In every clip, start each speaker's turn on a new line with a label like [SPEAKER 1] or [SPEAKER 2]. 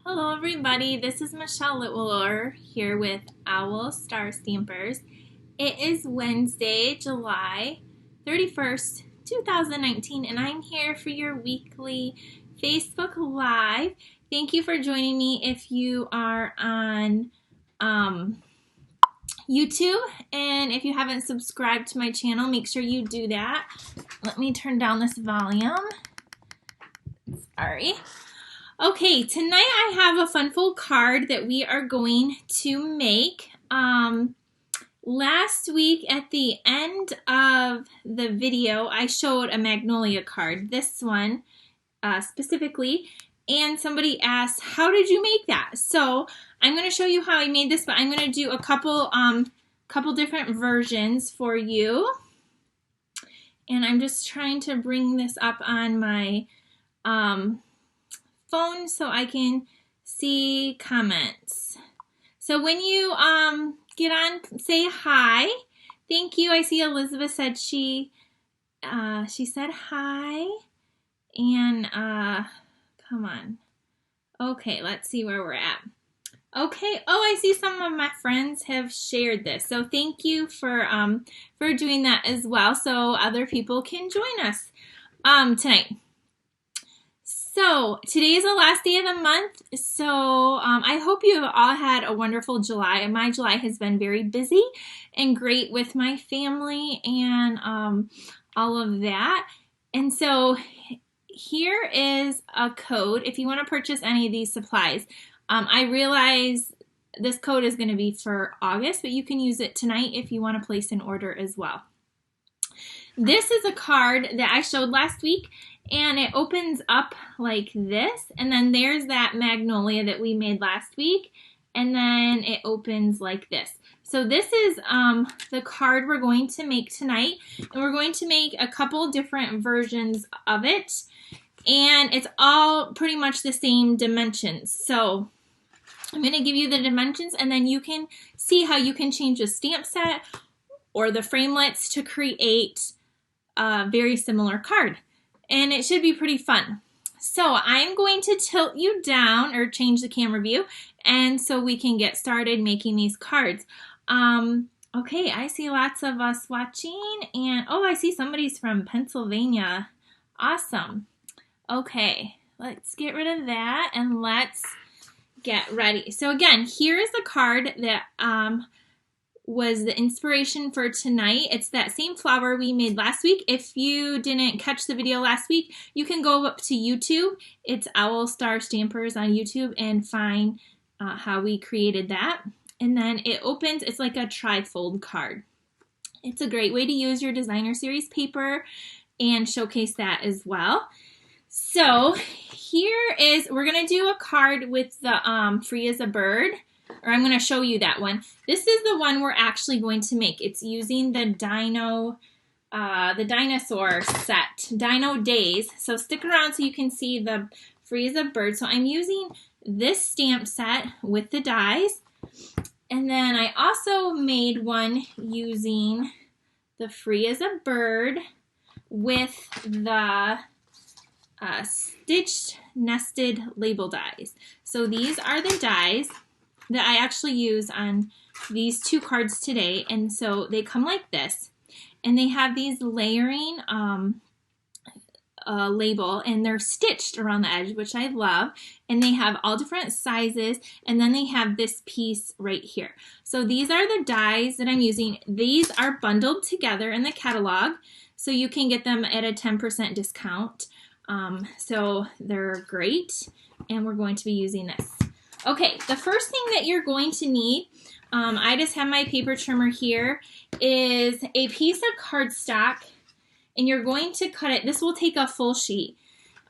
[SPEAKER 1] Hello everybody, this is Michelle Litwiller here with Owl Star Stampers. It is Wednesday, July 31st, 2019, and I'm here for your weekly Facebook Live. Thank you for joining me if you are on YouTube, and if you haven't subscribed to my channel, make sure you do that. Let me turn down this volume. Sorry. Okay, tonight I have a fun full card that we are going to make. Last week at the end of the video, I showed a Magnolia card, this one specifically, and somebody asked, how did you make that? So I'm going to show you how I made this, but I'm going to do a couple different versions for you. And I'm just trying to bring this up on my phone so I can see comments. So when you get on, say hi. Thank you. I see Elizabeth said she said hi. And come on. Okay, let's see where we're at. Okay. Oh, I see some of my friends have shared this. So thank you for doing that as well, so other people can join us tonight. So today is the last day of the month, so I hope you have all had a wonderful July. My July has been very busy and great with my family and all of that. And so here is a code if you want to purchase any of these supplies. I realize this code is going to be for August, but you can use it tonight if you want to place an order as well. This is a card that I showed last week, and it opens up like this, and then there's that Magnolia that we made last week, and then it opens like this. So this is the card we're going to make tonight, and we're going to make a couple different versions of it, and it's all pretty much the same dimensions. So I'm going to give you the dimensions, and then you can see how you can change the stamp set or the framelits to create a very similar card. And it should be pretty fun. So I'm going to tilt you down or change the camera view, and so we can get started making these cards. Okay, I see lots of us watching, and oh, I see somebody's from Pennsylvania. Awesome. Okay, let's get rid of that and let's get ready. So again, here's the card that was the inspiration for tonight. It's that same flower we made last week. If you didn't catch the video last week, you can go up to YouTube. It's Owl Star Stampers on YouTube and find how we created that. And then it opens, it's like a tri-fold card. It's a great way to use your designer series paper and showcase that as well. So here is, we're gonna do a card with the Free as a Bird. Or I'm going to show you that one. This is the one we're actually going to make. It's using the dinosaur set, Dino Days. So stick around so you can see the Free as a Bird. So I'm using this stamp set with the dies. And then I also made one using the Free as a Bird with the stitched nested label dies. So these are the dies that I actually use on these two cards today, and so they come like this, and they have these layering label, and they're stitched around the edge, which I love, and they have all different sizes, and then they have this piece right here. So these are the dies that I'm using. These are bundled together in the catalog, so you can get them at a 10% discount. So they're great, and we're going to be using this. Okay, the first thing that you're going to need, I just have my paper trimmer here, is a piece of cardstock, and you're going to cut it. This will take a full sheet.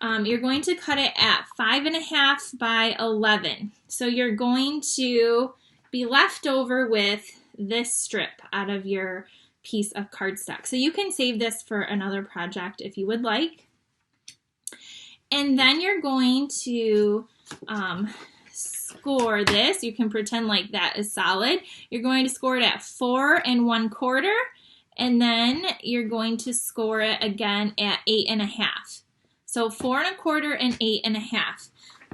[SPEAKER 1] You're going to cut it at 5.5 by 11. So you're going to be left over with this strip out of your piece of cardstock. So you can save this for another project if you would like. And then you're going to score this. You can pretend like that is solid. You're going to score it at 4 1/4, and then you're going to score it again at 8 1/2. So 4 1/4 and 8 1/2.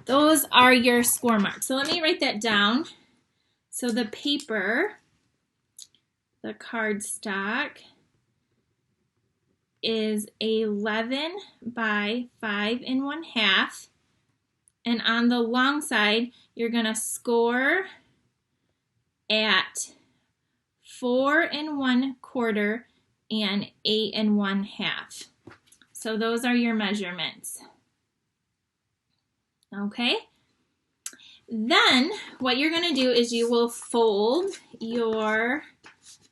[SPEAKER 1] those are your score marks. So let me write that down. So the paper, the cardstock, is 11 by 5 1/2. And on the long side, you're going to score at 4 1/4 and 8 1/2. So those are your measurements. Okay? Then what you're going to do is you will fold your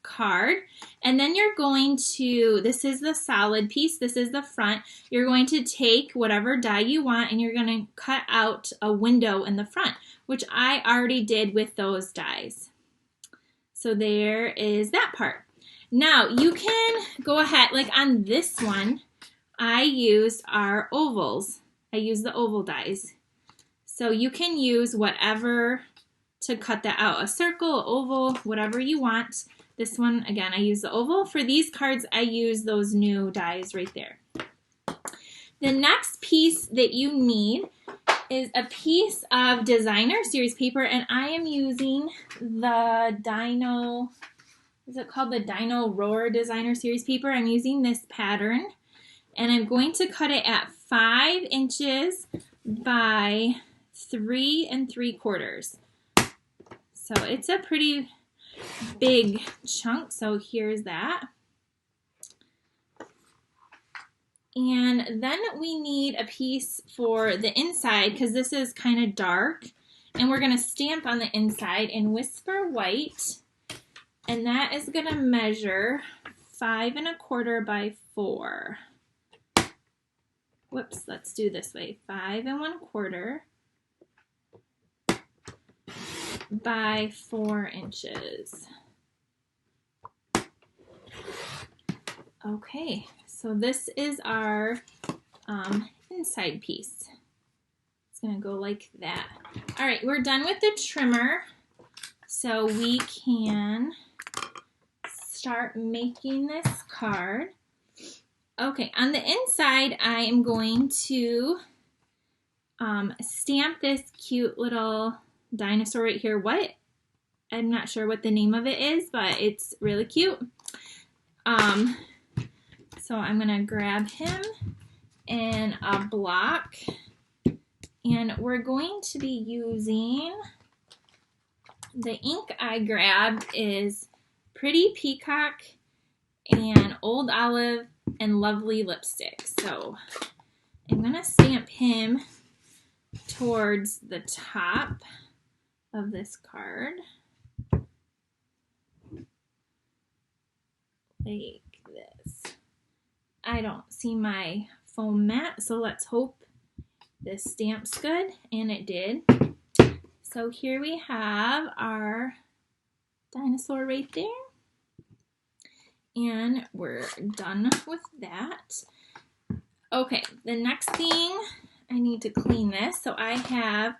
[SPEAKER 1] card, and then you're going to, this is the solid piece, this is the front, you're going to take whatever die you want and you're going to cut out a window in the front, which I already did with those dies. So there is that part. Now you can go ahead, like on this one, I used our ovals. I used the oval dies. So you can use whatever to cut that out, a circle, oval, whatever you want. This one, again, I use the oval. For these cards, I use those new dies right there. The next piece that you need is a piece of designer series paper, and I am using the Dino, is it called the Dino Roar designer series paper? I'm using this pattern, and I'm going to cut it at 5 inches by 3 3/4. So it's a pretty big chunk, so here's that. And then we need a piece for the inside because this is kind of dark, and we're going to stamp on the inside in Whisper White, and that is going to measure 5 1/4 by 4. Whoops, let's do this way. 5 1/4 by 4 inches. Okay, so this is our inside piece. It's gonna go like that. All right, we're done with the trimmer, so we can start making this card. Okay, on the inside, I am going to stamp this cute little dinosaur right here. I'm not sure what the name of it is, but it's really cute. So I'm gonna grab him in a block, and we're going to be using, the ink I grabbed is Pretty Peacock and Old Olive and Lovely Lipstick. So I'm gonna stamp him towards the top of this card like this. I don't see my foam mat, so let's hope this stamps good, and it did. So here we have our dinosaur right there, and we're done with that. Okay, the next thing, I need to clean this. So I have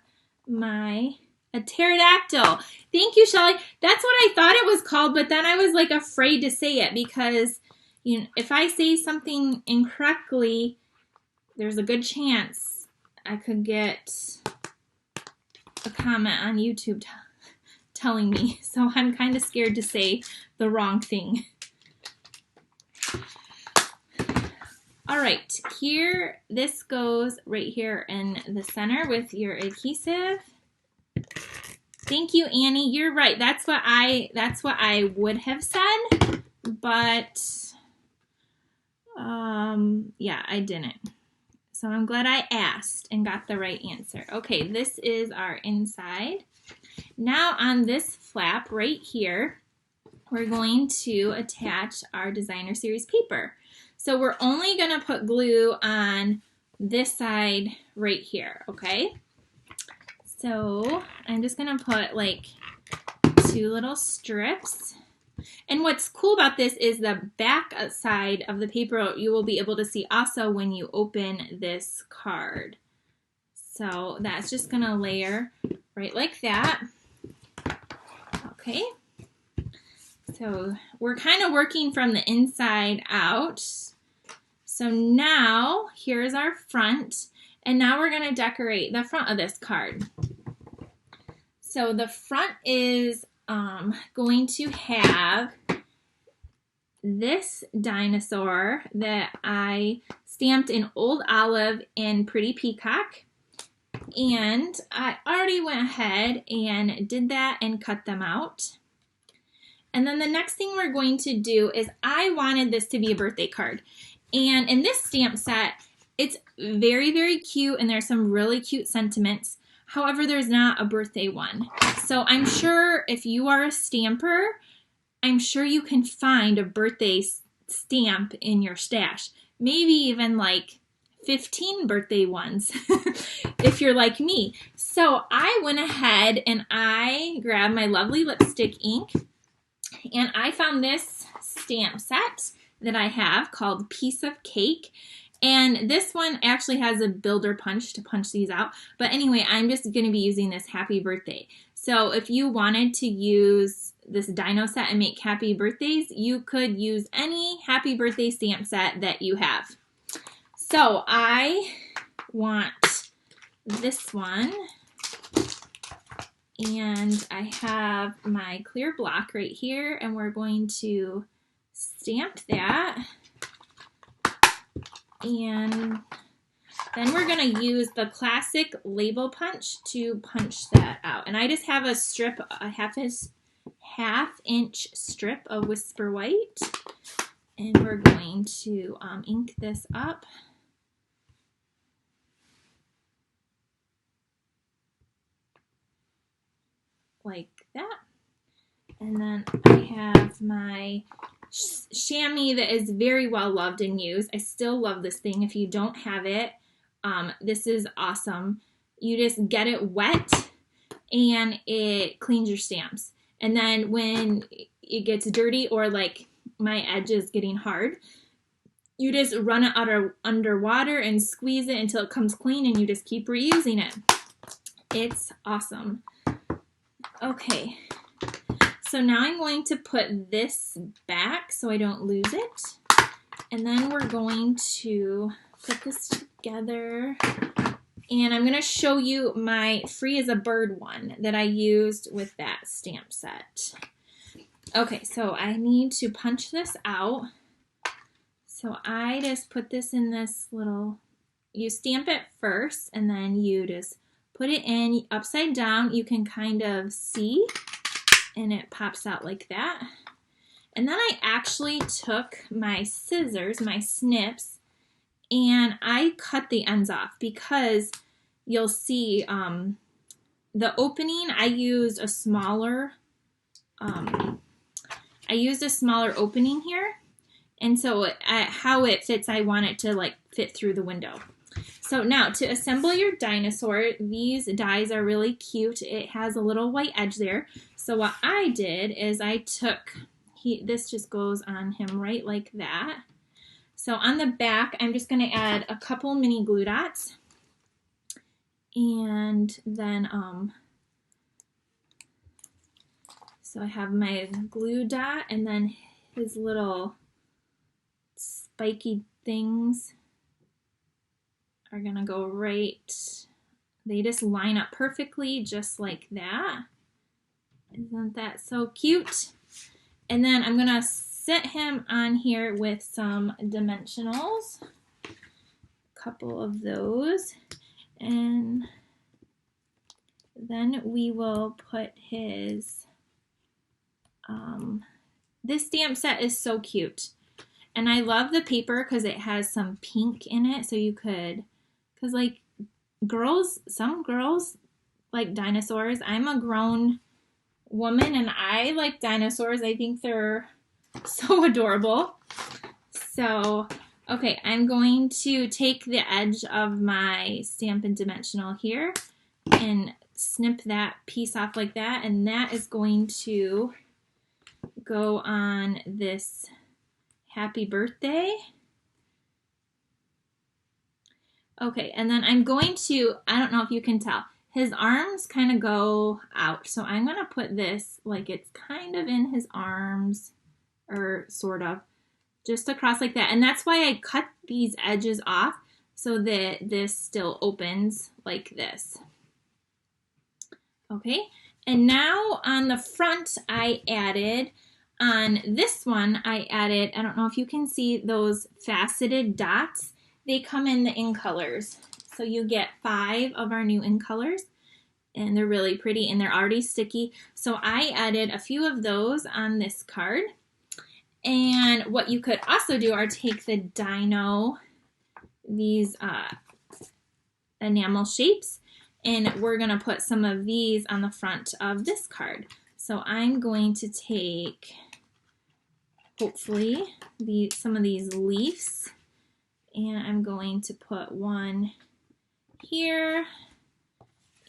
[SPEAKER 1] a pterodactyl. Thank you, Shelly. That's what I thought it was called, but then I was like afraid to say it because, you know, if I say something incorrectly, there's a good chance I could get a comment on YouTube telling me. So I'm kind of scared to say the wrong thing. All right, here, this goes right here in the center with your adhesive. Thank you, Annie. You're right. That's what I would have said, but yeah, I didn't. So I'm glad I asked and got the right answer. Okay, this is our inside. Now on this flap right here, we're going to attach our designer series paper. So we're only going to put glue on this side right here, okay? So I'm just going to put like 2 little strips. And what's cool about this is the back side of the paper you will be able to see also when you open this card. So that's just going to layer right like that. Okay. So we're kind of working from the inside out. So now here's our front, And now we're going to decorate the front of this card. So the front is going to have this dinosaur that I stamped in Old Olive and Pretty Peacock. And I already went ahead and did that and cut them out. And then the next thing we're going to do is I wanted this to be a birthday card. And in this stamp set, it's very, very cute and there's some really cute sentiments. However, there's not a birthday one. So I'm sure if you are a stamper, I'm sure you can find a birthday stamp in your stash. Maybe even like 15 birthday ones if you're like me. So I went ahead and I grabbed my lovely lipstick ink and I found this stamp set that I have called Piece of Cake. And this one actually has a builder punch to punch these out. But anyway, I'm just going to be using this happy birthday. So if you wanted to use this dino set and make happy birthdays, you could use any happy birthday stamp set that you have. So I want this one. And I have my clear block right here, and we're going to stamp that. And then we're going to use the classic label punch to punch that out. And I just have a strip, a half-inch strip of Whisper White. And we're going to ink this up. Like that. And then I have my chamois that is very well loved and used. I still love this thing. If you don't have it, this is awesome. You just get it wet and it cleans your stamps. And then when it gets dirty or like my edge is getting hard, you just run it under water and squeeze it until it comes clean and you just keep reusing it. It's awesome. Okay, so now I'm going to put this back so I don't lose it. And then we're going to put this together. And I'm going to show you my Free as a Bird one that I used with that stamp set. Okay, so I need to punch this out. So I just put this in this little, you stamp it first and then you just put it in upside down. You can kind of see and it pops out like that. And then I actually took my scissors, my snips, and I cut the ends off because you'll see the opening, I used a smaller opening here. And so how it fits, I want it to like fit through the window. So now to assemble your dinosaur, these dies are really cute. It has a little white edge there. So what I did is I took, this just goes on him right like that. So on the back, I'm just going to add a couple mini glue dots. And then, so I have my glue dot and then his little spiky things are gonna go right, they just line up perfectly just like that. Isn't that so cute? And then I'm gonna set him on here with some dimensionals, a couple of those, and then we will put his, this stamp set is so cute. And I love the paper because it has some pink in it, so you could, because like some girls like dinosaurs. I'm a grown woman and I like dinosaurs. I think they're so adorable. So, okay, I'm going to take the edge of my Stampin' Dimensional here and snip that piece off like that, and that is going to go on this happy birthday. Okay, and then I'm going to, I don't know if you can tell, his arms kind of go out. So I'm going to put this like it's kind of in his arms, or sort of, just across like that. And that's why I cut these edges off, so that this still opens like this. Okay, and now on the front I added, on this one I added, I don't know if you can see those faceted dots. They come in the in colors. So you get 5 of our new in colors, and they're really pretty and they're already sticky. So I added a few of those on this card. And what you could also do are take the dino, these enamel shapes, and we're going to put some of these on the front of this card. So I'm going to take, hopefully, some of these leaves, and I'm going to put one here,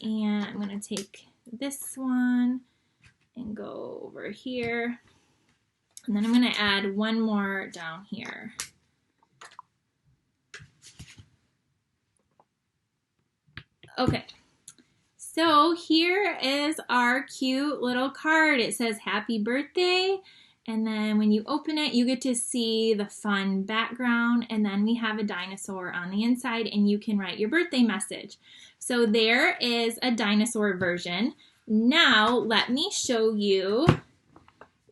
[SPEAKER 1] and I'm going to take this one and go over here, and then I'm going to add one more down here. Okay, so here is our cute little card. It says happy birthday, and then when you open it, you get to see the fun background, and then we have a dinosaur on the inside, and you can write your birthday message. So there is a dinosaur version. Now let me show you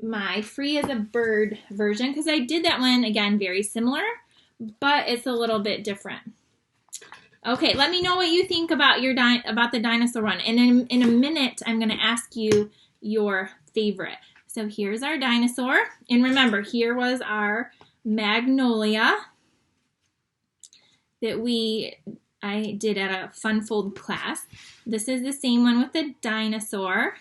[SPEAKER 1] my free as a bird version, because I did that one, again, very similar, but it's a little bit different. Okay, let me know what you think about the dinosaur one, and in a minute I'm going to ask you your favorite. So here's our dinosaur, and remember, here was our Magnolia that I did at a Fun Fold class. This is the same one with the dinosaur,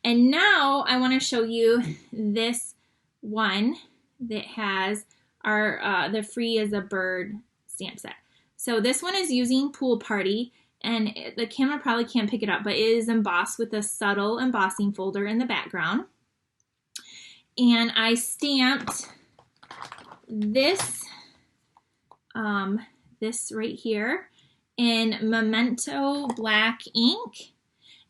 [SPEAKER 1] and now I want to show you this one that has our the free as a bird stamp set. So this one is using Pool Party, and the camera probably can't pick it up, but it is embossed with a subtle embossing folder in the background. And I stamped this, this right here in Memento black ink,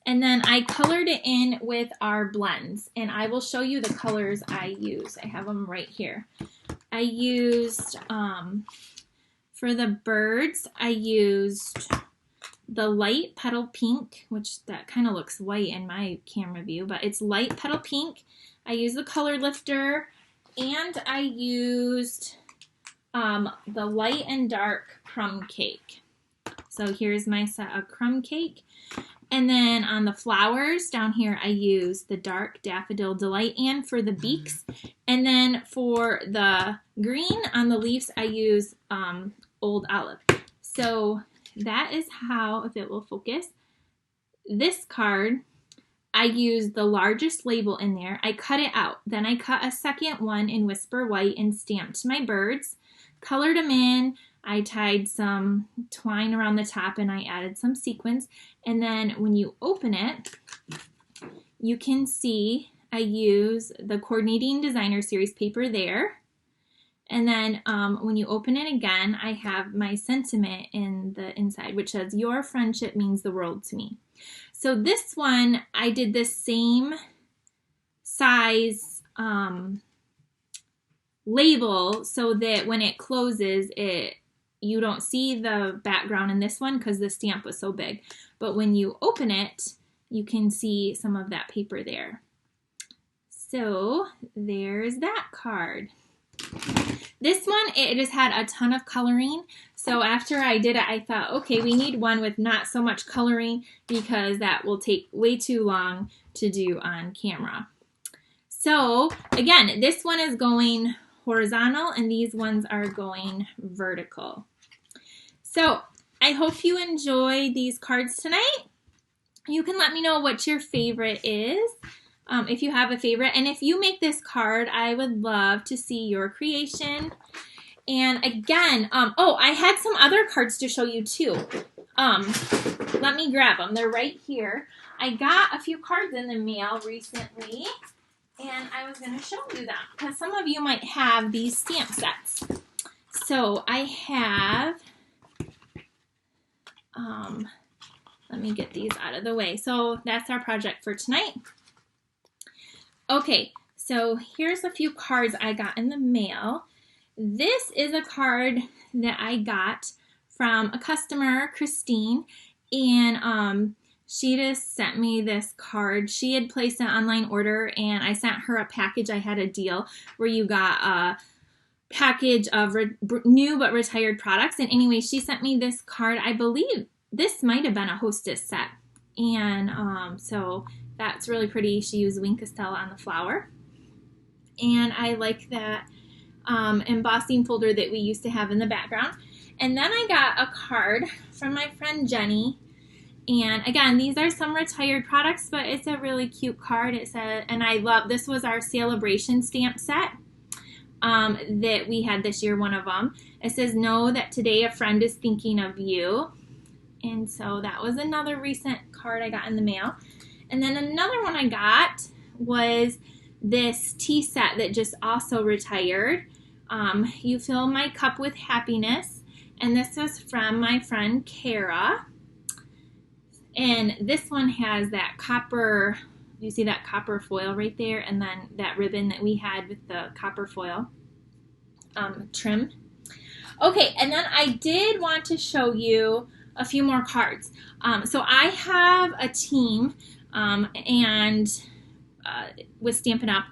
[SPEAKER 1] and then I colored it in with our blends, and I will show you the colors I use. I have them right here. I used, for the birds, I used the light petal pink, which that kind of looks white in my camera view, but it's light petal pink. I used the color lifter, and I used the light and dark crumb cake. So here's my set of crumb cake. And then on the flowers down here, I used the dark Daffodil Delight and for the beaks. And then for the green on the leaves, I used Old Olive. So that is how, if it will focus, this card, I used the largest label in there. I cut it out. Then I cut a second one in Whisper White and stamped my birds, colored them in. I tied some twine around the top and I added some sequins. And then when you open it, you can see I use the Coordinating Designer Series paper there. And then when you open it again, I have my sentiment in the inside, which says, "Your friendship means the world to me." So this one, I did the same size label so that when it closes, you don't see the background in this one because the stamp was so big. But when you open it, you can see some of that paper there. So there's that card. This one, it just had a ton of coloring. So after I did it, I thought, okay, we need one with not so much coloring because that will take way too long to do on camera. So again, this one is going horizontal and these ones are going vertical. So I hope you enjoyed these cards tonight. You can let me know what your favorite is. If you have a favorite, and if you make this card, I would love to see your creation. And again, oh, I had some other cards to show you too. Let me grab them. They're right here. I got a few cards in the mail recently, and I was going to show you them because some of you might have these stamp sets. So I have, let me get these out of the way. So that's our project for tonight. Okay, so here's a few cards I got in the mail. This is a card that I got from a customer, Christine, and she just sent me this card. She had placed an online order, and I sent her a package. I had a deal where you got a package of new but retired products. And anyway, she sent me this card. I believe this might have been a hostess set. And so that's really pretty. She used Wink Castella on the flower. And I like that embossing folder that we used to have in the background. And then I got a card from my friend Jenny. And again, these are some retired products, but it's a really cute card. It said, and I love, this was our celebration stamp set that we had this year, one of them. It says, know that today a friend is thinking of you. And so that was another recent card I got in the mail. And then another one I got was this tea set that just also retired. You fill my cup with happiness. And this was from my friend Kara. And this one has that copper, you see that copper foil right there, and then that ribbon that we had with the copper foil trim. Okay, and then I did want to show you a few more cards. So I have a team with Stampin' Up,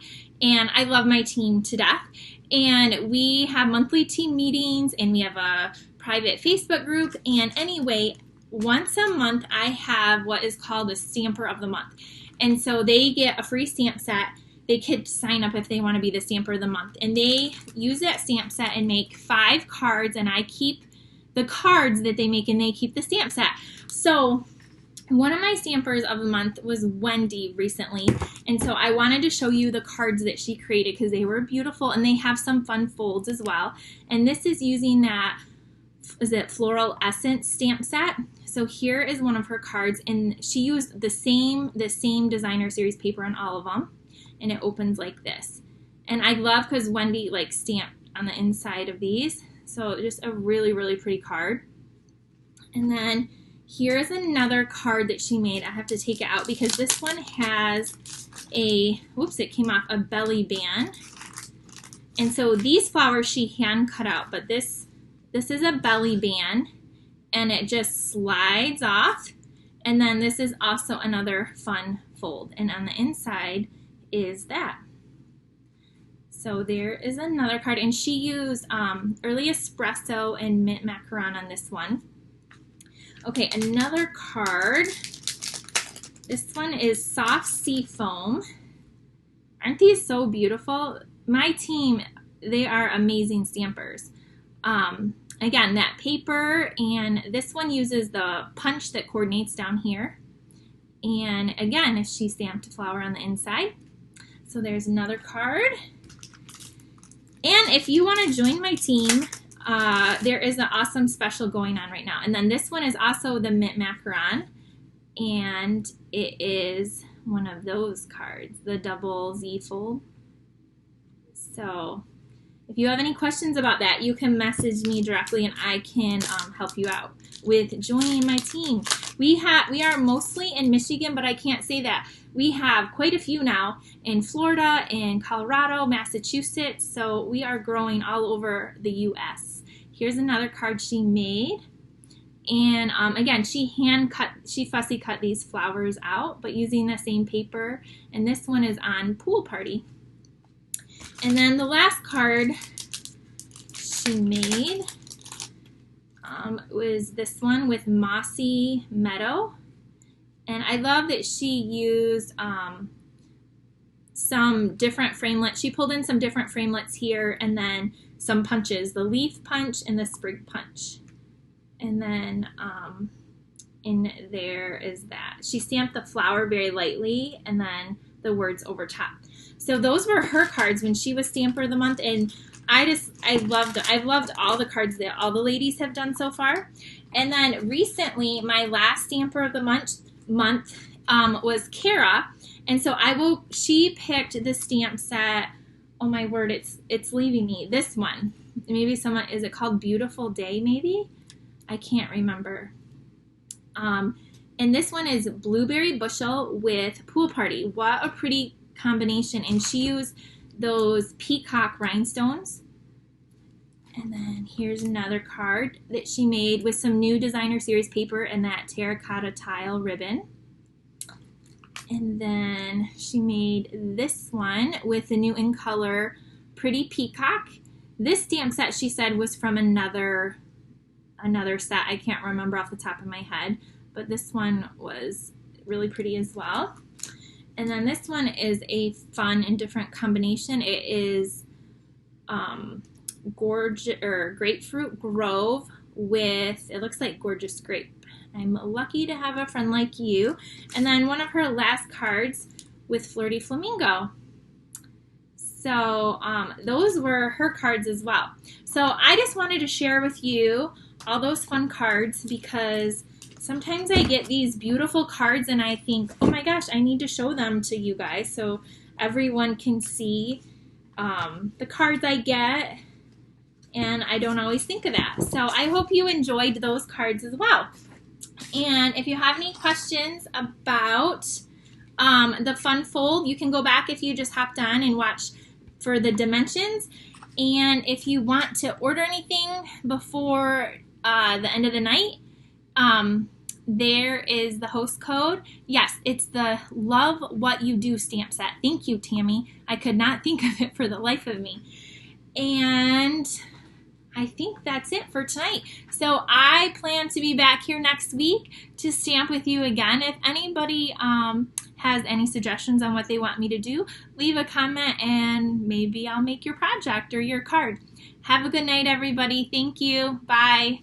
[SPEAKER 1] and I love my team to death. And we have monthly team meetings, and we have a private Facebook group, and anyway, once a month, I have what is called a Stamper of the Month. And so they get a free stamp set. They could sign up if they want to be the Stamper of the Month. And they use that stamp set and make 5 cards, and I keep the cards that they make, and they keep the stamp set. So one of my Stampers of the Month was Wendy recently. And so I wanted to show you the cards that she created because they were beautiful, and they have some fun folds as well. And this is using that, is it Floral Essence stamp set. So here is one of her cards, and she used the same designer series paper on all of them, and it opens like this. And I love because Wendy like stamped on the inside of these, so just a really, really pretty card. And then here's another card that she made. I have to take it out because this one has a, whoops, it came off, a belly band. And so these flowers she hand cut out, but this is a belly band, and it just slides off. And then this is also another fun fold, and on the inside is that. So there is another card, and she used early espresso and mint macaron on this one. Okay, another card. This one is soft sea foam. Aren't these so beautiful? My team, they are amazing stampers. Again, that paper, and this one uses the punch that coordinates down here. And again, she stamped a flower on the inside. So there's another card. And if you want to join my team, there is an awesome special going on right now. And then this one is also the mint macaron, and it is one of those cards, the double Z fold. So if you have any questions about that, you can message me directly, and I can help you out with joining my team. We are mostly in Michigan, but I can't say that. We have quite a few now in Florida, in Colorado, Massachusetts, so we are growing all over the U.S. Here's another card she made. And again, she fussy cut these flowers out, but using the same paper. And this one is on Pool Party. And then the last card she made was this one with Mossy Meadow. And I love that she used some different framelits. She pulled in some different framelits here, and then some punches, the leaf punch and the sprig punch. And then in there is that. She stamped the flower very lightly, and then the words over top. So those were her cards when she was Stamper of the Month, and I've loved all the cards that all the ladies have done so far. And then recently, my last Stamper of the Month was Kara, and so she picked the stamp set. Oh my word, it's leaving me. This one, maybe is it called Beautiful Day? Maybe, I can't remember. And this one is Blueberry Bushel with Pool Party. What a pretty combination. And she used those peacock rhinestones. And then here's another card that she made with some new designer series paper and that terracotta tile ribbon. And then she made this one with the new in color Pretty Peacock. This stamp set, she said, was from another set. I can't remember off the top of my head, but this one was really pretty as well. And then this one is a fun and different combination. It is Grapefruit Grove with, it looks like Gorgeous Grape. I'm lucky to have a friend like you. And then one of her last cards with Flirty Flamingo. So those were her cards as well. So I just wanted to share with you all those fun cards because sometimes I get these beautiful cards and I think, oh my gosh, I need to show them to you guys so everyone can see the cards I get, and I don't always think of that. So I hope you enjoyed those cards as well. And if you have any questions about the fun fold, you can go back if you just hopped on and watch for the dimensions. And if you want to order anything before the end of the night, there is the host code. Yes, it's the Love What You Do stamp set. Thank you, Tammy. I could not think of it for the life of me. And I think that's it for tonight. So I plan to be back here next week to stamp with you again. If anybody has any suggestions on what they want me to do, leave a comment and maybe I'll make your project or your card. Have a good night, everybody. Thank you. Bye.